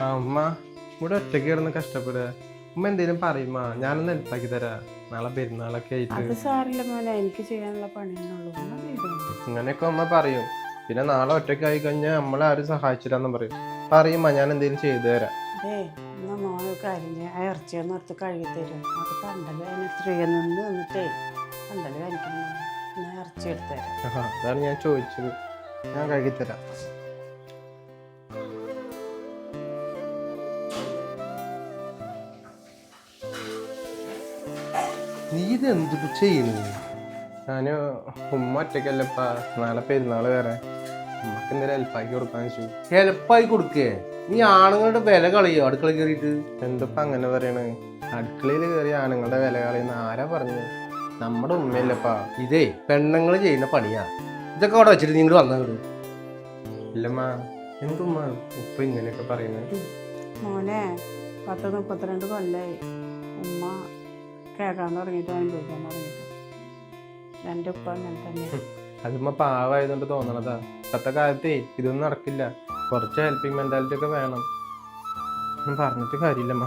അമ്മ ഇവിടെ ഒറ്റയ്ക്ക് കിടന്ന് കഷ്ടപ്പെടുക. ഉമ്മ എന്തേലും പറയുമ്മ, ഞാനൊന്ന് ഹെൽപ്പാക്കി തരാം. നാളെ പെരുന്നാളൊക്കെ ആയിട്ട്. അത് സാറില്ല മോനെ, എനിക്ക് ചെയ്യാനുള്ള പണിയുള്ളൂ. അങ്ങനെയൊക്കെ അമ്മ പറയും. പിന്നെ നാളെ ഒറ്റയ്ക്കായി കഴിഞ്ഞാൽ നമ്മളെ ആരും സഹായിച്ചില്ലെന്ന് പറയും. പറയുമ്മ, ഞാൻ എന്തേലും ചെയ്തു തരാം. അതെ, എന്നാ മോനെ കരിഞ്ഞ് ആ ഇറച്ചിയൊന്നും എടുത്ത് കഴുകി തരും. അത് കണ്ടല് അതിന് സ്ത്രീയിൽ നിന്ന് നിന്നിട്ടേ കണ്ടല് കഴിക്കണം. എന്നാ ഇറച്ചി എടുത്തു തരാം. അതാണ് ഞാൻ ചോദിച്ചത്. ഞാൻ കഴുകി തരാം. നീ ഇത് എന്തിട്ട് ചെയ്യണു? ഞാന് ഉമ്മ ഒറ്റയ്ക്കല്ലപ്പാ, നാളെ പെരുന്നാള് വേറെ. ഉമ്മക്ക് എന്തെങ്കിലും ഹെൽപ്പാക്കി കൊടുക്കാന്ന് വെച്ചു. ഹെൽപ്പായി കൊടുക്കേ? നീ ആണുങ്ങളുടെ വില കളയോ അടുക്കള കയറിയിട്ട്? എന്തിപ്പ അങ്ങനെ പറയണേ? അടുക്കളയിൽ കയറി ആണുങ്ങളുടെ വില കളയുന്ന ആരാ പറഞ്ഞത്? നമ്മുടെ ഉമ്മയല്ലപ്പാ. ഇതേ പെണ്ണുങ്ങൾ ചെയ്യുന്ന പണിയാ. ഇതൊക്കെ അവിടെ വെച്ചിട്ട് നിങ്ങൾ വന്നത് ഇല്ലമ്മ. എന്തുമ്മ ഉപ്പ ഇങ്ങനെയൊക്കെ പറയുന്നത്? മോനെ 10-32 കൊല്ലായി ഉമ്മ കേൾക്കാൻ തുടങ്ങിയിട്ട് അനുഭവിക്കാൻ തുടങ്ങിയിട്ട്. എൻ്റെ ഉപ്പ അങ്ങനെ തന്നെ. അതുമ്മ പാവായതുകൊണ്ട് തോന്നണതാ. ഇപ്പത്തെ കാലത്തേ ഇതൊന്നും നടക്കില്ല. കുറച്ച് ഹെൽപ്പിംഗ് മെന്റാലിറ്റി ഒക്കെ വേണം. പറഞ്ഞിട്ട് കാര്യമില്ലമ്മ.